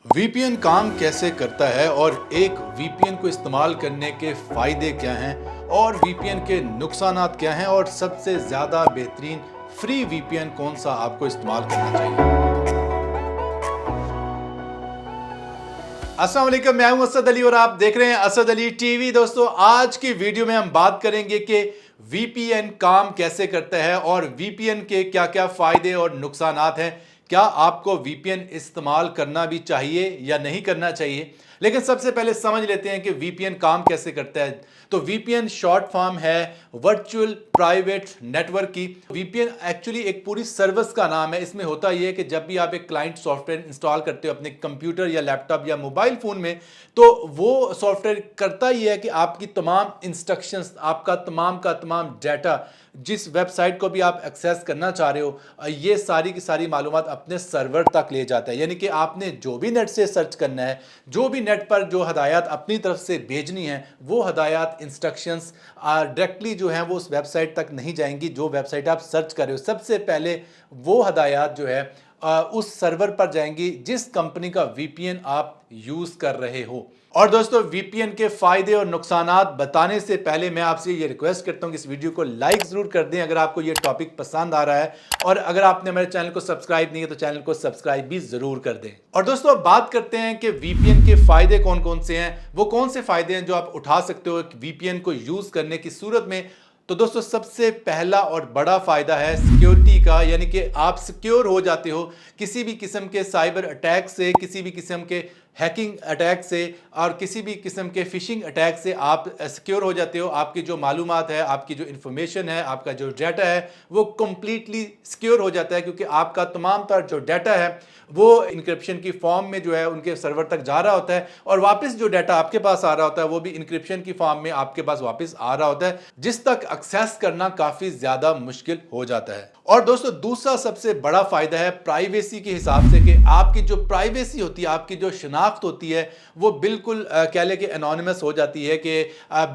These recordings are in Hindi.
वीपीएन काम कैसे करता है और एक वीपीएन को इस्तेमाल करने के फायदे क्या हैं और वीपीएन के नुकसानात क्या हैं और सबसे ज्यादा बेहतरीन फ्री वीपीएन कौन सा आपको इस्तेमाल करना चाहिए। अस्सलाम वालेकुम, मैं हूं असद अली और आप देख रहे हैं असद अली टीवी। दोस्तों, आज की वीडियो में हम बात करेंगे कि वीपीएन काम कैसे करता है और वीपीएन के क्या क्या फायदे और नुकसानात हैं। क्या आपको वीपीएन इस्तेमाल करना भी चाहिए या नहीं करना चाहिए, लेकिन सबसे पहले समझ लेते हैं कि वीपीएन काम कैसे करता है। तो वीपीएन शॉर्ट फॉर्म है वर्चुअल प्राइवेट नेटवर्क की। वीपीएन एक्चुअली एक पूरी सर्विस का नाम है। इसमें होता यह है कि जब भी आप एक क्लाइंट सॉफ्टवेयर इंस्टॉल करते हो अपने कंप्यूटर या लैपटॉप या मोबाइल फोन में, तो वो सॉफ्टवेयर करता ही है कि आपकी तमाम इंस्ट्रक्शंस, आपका तमाम का तमाम डाटा, जिस वेबसाइट को भी आप एक्सेस करना चाह रहे हो, ये सारी की सारी मालूमात अपने सर्वर तक ले जाता है। यानी कि आपने जो भी नेट से सर्च करना है, जो भी नेट पर जो हदायत अपनी तरफ से भेजनी है, वो हदायत इंस्ट्रक्शंस डायरेक्टली जो है वो उस वेबसाइट तक नहीं जाएंगी। जो वेबसाइट आप सर्च कर रहे हो, सबसे पहले वो हदायत जो है उस सर्वर पर जाएंगी जिस कंपनी का वीपीएन आप यूज कर रहे हो। और दोस्तों, वीपीएन के फायदे और नुकसानात बताने से पहले मैं आपसे ये रिक्वेस्ट करता हूं कि इस वीडियो को लाइक जरूर कर दें अगर आपको ये टॉपिक पसंद आ रहा है, और अगर आपने मेरे चैनल को सब्सक्राइब नहीं है तो चैनल को सब्सक्राइब भी जरूर कर दें। और दोस्तों, अब बात करते हैं कि वीपीएन के फायदे कौन कौन से हैं। वो कौन से फायदे हैं जो आप उठा सकते हो वीपीएन को यूज करने की सूरत में। तो दोस्तों, सबसे पहला और बड़ा फायदा है सिक्योरिटी का, यानी कि आप सिक्योर हो जाते हो किसी भी किस्म के साइबर अटैक से, किसी भी किस्म के हैकिंग अटैक से और किसी भी किस्म के फिशिंग अटैक से आप सिक्योर हो जाते हो। आपकी जो मालूमात है, आपकी जो इन्फॉर्मेशन है, आपका जो डाटा है, वो कंप्लीटली सिक्योर हो जाता है, क्योंकि आपका तमाम तर जो डाटा है वो इंक्रिप्शन की फॉर्म में जो है उनके सर्वर तक जा रहा होता है, और वापस जो डाटा आपके पास आ रहा होता है वो भी इंक्रिप्शन की फॉर्म में आपके पास वापस आ रहा होता है, जिस तक एक्सेस करना काफ़ी ज़्यादा मुश्किल हो जाता है। और दोस्तों, दूसरा सबसे बड़ा फायदा है प्राइवेसी के हिसाब से, कि आपकी जो प्राइवेसी होती है, आपकी जो शनाख्त होती है, वो बिल्कुल कह लें कि एनोनिमस हो जाती है, कि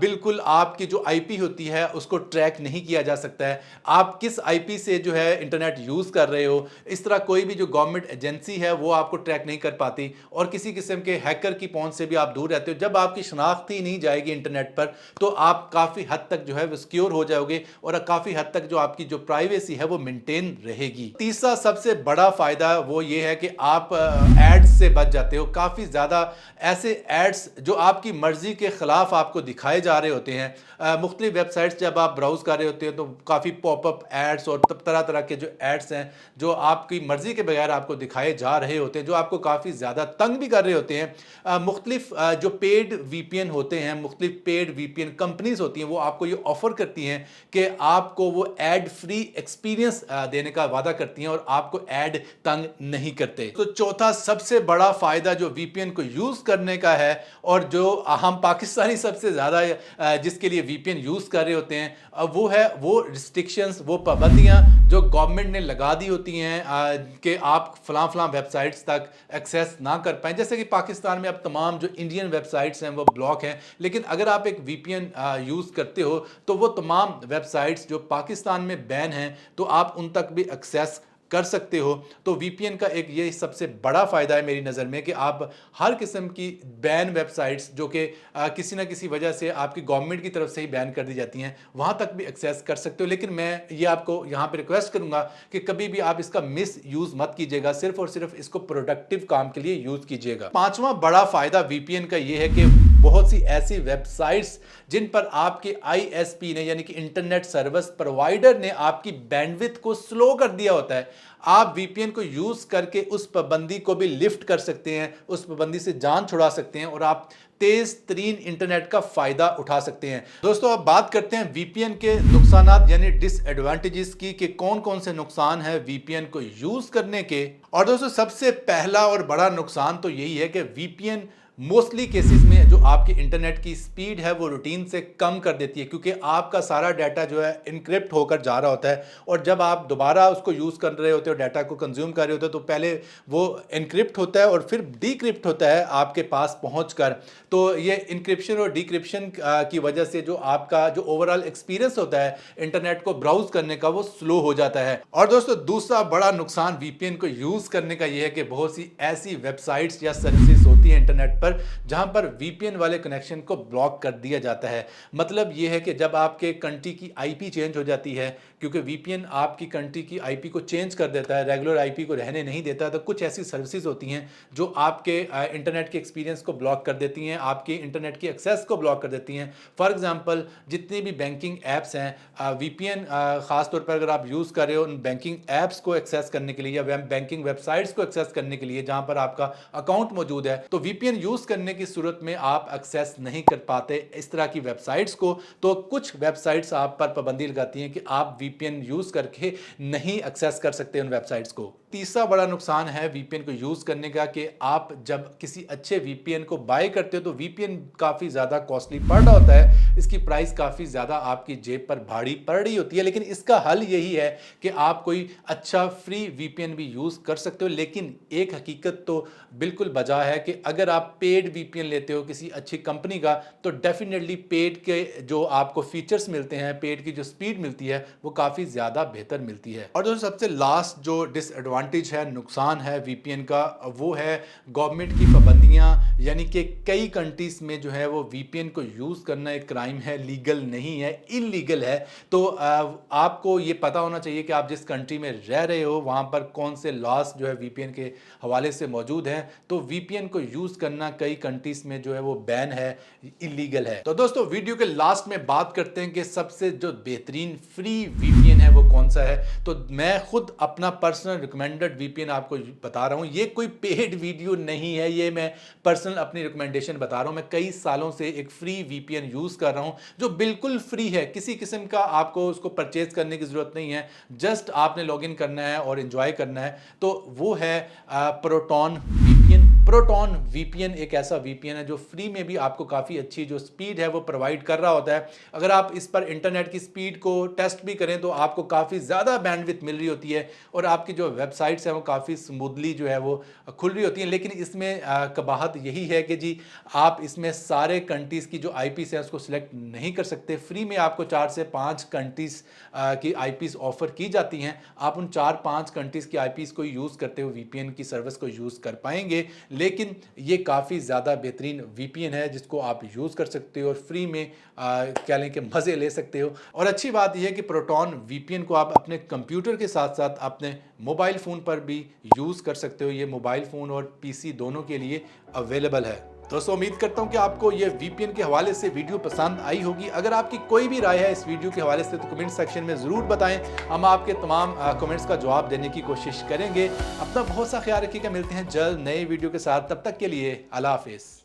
बिल्कुल आपकी जो आईपी होती है उसको ट्रैक नहीं किया जा सकता है। आप किस आईपी से जो है इंटरनेट यूज़ कर रहे हो, इस तरह कोई भी जो गवर्नमेंट एजेंसी है वो आपको ट्रैक नहीं कर पाती, और किसी किस्म के हैकर की पहुंच से भी आप दूर रहते हो। जब आपकी शनाख्त ही नहीं जाएगी इंटरनेट पर, तो आप काफ़ी हद तक जो है वो सिक्योर हो जाओगे, और काफ़ी हद तक जो आपकी जो प्राइवेसी है वो मेंटेन रहेगी। तीसरा सबसे बड़ा फायदा वो ये है कि आप एड्स से बच जाते हो। काफ़ी ज़्यादा ऐसे एड्स जो आपकी मर्ज़ी के ख़िलाफ़ आपको दिखाए जा रहे होते हैं। मुख्तलिफ वेबसाइट्स जब आप ब्राउज़ कर रहे होते हैं तो काफ़ी पॉपअप एड्स और तरह तरह के जो एड्स हैं जो आपकी मर्ज़ी के बगैर आपको दिखाए जा रहे होते हैं, जो आपको काफ़ी ज़्यादा तंग भी कर रहे होते हैं। मुख्तलिफ जो पेड वीपीएन होते हैं, मुख्तलिफ पेड वीपीएन कंपनीज़ होती हैं, वो आपको ये ऑफ़र करती हैं कि आपको वो एड फ्री एक्सपीरियंस देने का वादा करती हैं और आपको एड तंग नहीं करते। तो चौथा सबसे बड़ा फ़ायदा जो वीपीएन को यूज़ करने का है, और जो हम पाकिस्तानी सबसे ज़्यादा जिसके लिए वीपीएन यूज़ कर रहे होते हैं, वो है वो रिस्ट्रिक्शंस, वो पाबंदियाँ जो गवर्नमेंट ने लगा दी होती हैं कि आप फलां फलां वेबसाइट्स तक एक्सेस ना कर पाएँ। जैसे कि पाकिस्तान में अब तमाम जो इंडियन वेबसाइट्स हैं वो ब्लॉक हैं, लेकिन अगर आप एक वीपीएन यूज़ करते हो तो वो तमाम वेबसाइट्स जो पाकिस्तान में बैन हैं, तो आप उन तक भी एक्सेस कर सकते हो। तो वीपीएन का एक ये सबसे बड़ा फ़ायदा है मेरी नज़र में, कि आप हर किस्म की बैन वेबसाइट्स जो कि किसी ना किसी वजह से आपकी गवर्नमेंट की तरफ से ही बैन कर दी जाती हैं, वहाँ तक भी एक्सेस कर सकते हो। लेकिन मैं ये आपको यहाँ पे रिक्वेस्ट करूँगा कि कभी भी आप इसका मिस यूज़ मत कीजिएगा, सिर्फ और सिर्फ इसको प्रोडक्टिव काम के लिए यूज़ कीजिएगा। पाँचवा बड़ा फ़ायदा वीपीएन का ये है कि बहुत सी ऐसी वेबसाइट्स जिन पर आपके आईएसपी ने, यानी कि इंटरनेट सर्विस प्रोवाइडर ने, आपकी बैंडविड्थ को स्लो कर दिया होता है, आप वीपीएन को यूज़ करके उस पाबंदी को भी लिफ्ट कर सकते हैं, उस पाबंदी से जान छुड़ा सकते हैं, और आप तेज तरीन इंटरनेट का फ़ायदा उठा सकते हैं। दोस्तों, अब बात करते हैं वीपीएन के नुकसानात यानी डिसएडवांटेजेस की, कि कौन कौन से नुकसान है वीपीएन को यूज़ करने के। और दोस्तों, सबसे पहला और बड़ा नुकसान तो यही है कि वीपीएन मोस्टली केसेस में जो आपके इंटरनेट की स्पीड है वो रूटीन से कम कर देती है, क्योंकि आपका सारा डाटा जो है इनक्रिप्ट होकर जा रहा होता है, और जब आप दोबारा उसको यूज़ कर रहे होते हो, डाटा को कंज्यूम कर रहे होते हो, तो पहले वो इनक्रिप्ट होता है और फिर डिक्रिप्ट होता है आपके पास पहुंचकर। तो ये इनक्रिप्शन और डिक्रिप्शन की वजह से जो आपका जो ओवरऑल एक्सपीरियंस होता है इंटरनेट को ब्राउज करने का, वो स्लो हो जाता है। और दोस्तों, दूसरा बड़ा नुकसान वीपीएन को यूज़ करने का ये है कि बहुत सी ऐसी वेबसाइट्स या सर्विसेज होती है इंटरनेट पर जहां पर वीपीएन वाले कनेक्शन को ब्लॉक कर दिया जाता है। मतलब यह है कि जब आपके कंट्री की आईपी चेंज हो जाती है, क्योंकि वीपीएन आपकी कंट्री की आईपी को चेंज कर देता है, रेगुलर आईपी को रहने नहीं देता, तो कुछ ऐसी सर्विसेज होती हैं जो आपके इंटरनेट के एक्सपीरियंस को ब्लॉक कर देती हैं, आपकी इंटरनेट की एक्सेस को ब्लॉक कर देती हैं। फॉर एग्जांपल, जितनी भी बैंकिंग ऐप्स हैं, वीपीएन खासतौर पर अगर आप यूज़ कर रहे हो उन बैंकिंग ऐप्स को एक्सेस करने के लिए या बैंकिंग वेबसाइट्स को एक्सेस करने के लिए जहां पर आपका अकाउंट मौजूद है, तो वीपीएन यूज़ करने की सूरत में आप एक्सेस नहीं कर पाते इस तरह की वेबसाइट्स को। तो कुछ वेबसाइट्स आप पर पाबंदी लगाती हैं कि आप वीपीएन यूज़ करके नहीं एक्सेस कर सकते उन वेबसाइट्स को। तीसरा बड़ा नुकसान है वीपीएन को यूज़ करने का कि आप जब किसी अच्छे वीपीएन को बाय करते हो तो वीपीएन काफ़ी ज़्यादा कॉस्टली पड़ रहा होता है, इसकी प्राइस काफ़ी ज़्यादा आपकी जेब पर भारी पड़ रही होती है। लेकिन इसका हल यही है कि आप कोई अच्छा फ्री वीपीएन भी यूज़ कर सकते हो। लेकिन एक हकीकत तो बिल्कुल बजा है कि अगर आप पेड वीपीएन लेते हो किसी अच्छी कंपनी का, तो डेफिनेटली पेड के जो आपको फीचर्स मिलते हैं, पेड की जो स्पीड मिलती है, वो काफ़ी ज़्यादा बेहतर मिलती है। और दोस्तों, सबसे लास्ट जो डिसएडवांटेज है, नुकसान है वीपीएन का, वो है गवर्नमेंट की पाबंदियां। यानी कि कई कंट्रीज में जो है वो वीपीएन को यूज़ करना एक क्राइम है, लीगल नहीं है, इलीगल है। तो आपको ये पता होना चाहिए कि आप जिस कंट्री में रह रहे हो वहाँ पर कौन से लॉस जो है वीपीएन के हवाले से मौजूद हैं। तो वीपीएन को यूज़ करना कई कंट्रीज में जो है वो बैन है, इलीगल है। तो दोस्तों, वीडियो के लास्ट में बात करते हैं कि सबसे जो बेहतरीन फ्री वीपीएन है वो कौन सा है। तो मैं खुद अपना पर्सनल रिकमेंडेड वीपीएन आपको बता रहा हूँ। ये कोई पेड वीडियो नहीं है, ये मैं पर्सनल अपनी रिकमेंडेशन बता रहा हूँ। मैं कई सालों से एक फ्री वीपीएन यूज़ कर रहा हूँ जो बिल्कुल फ्री है, किसी किस्म का आपको उसको परचेज करने की ज़रूरत नहीं है, जस्ट आपने लॉगिन करना है और एंजॉय करना है। तो वो है प्रोटॉन वीपीएन। प्रोटॉन वीपीएन एक ऐसा वीपीएन है जो फ्री में भी आपको काफ़ी अच्छी जो स्पीड है वो प्रोवाइड कर रहा होता है। अगर आप इस पर इंटरनेट की स्पीड को टेस्ट भी करें तो आपको काफ़ी ज़्यादा बैंडविड्थ मिल रही होती है और आपकी जो वेबसाइट्स हैं वो काफ़ी स्मूथली जो है वो खुल रही होती हैं। लेकिन इसमें कबाहत यही है कि जी आप इसमें सारे कंट्रीज़ की जो आईपीस हैं उसको सिलेक्ट नहीं कर सकते। फ्री में आपको 4 से 5 कंट्रीज़ की आईपीस ऑफर की जाती हैं। आप उन 4-5 कंट्रीज़ की आईपीस को यूज़ करते हुए वीपीएन की सर्विस को यूज़ कर पाएंगे। लेकिन ये काफ़ी ज़्यादा बेहतरीन वीपीएन है जिसको आप यूज़ कर सकते हो और फ्री में क्या लें कि मज़े ले सकते हो। और अच्छी बात यह है कि प्रोटॉन वीपीएन को आप अपने कंप्यूटर के साथ साथ अपने मोबाइल फ़ोन पर भी यूज़ कर सकते हो। ये मोबाइल फ़ोन और पीसी दोनों के लिए अवेलेबल है। दोस्तों, उम्मीद करता हूं कि आपको ये वीपीएन के हवाले से वीडियो पसंद आई होगी। अगर आपकी कोई भी राय है इस वीडियो के हवाले से तो कमेंट सेक्शन में ज़रूर बताएं। हम आपके तमाम कमेंट्स का जवाब देने की कोशिश करेंगे। अपना बहुत सा ख्याल रखिएगा। मिलते हैं जल्द नए वीडियो के साथ। तब तक के लिए अल्लाह हाफिज़।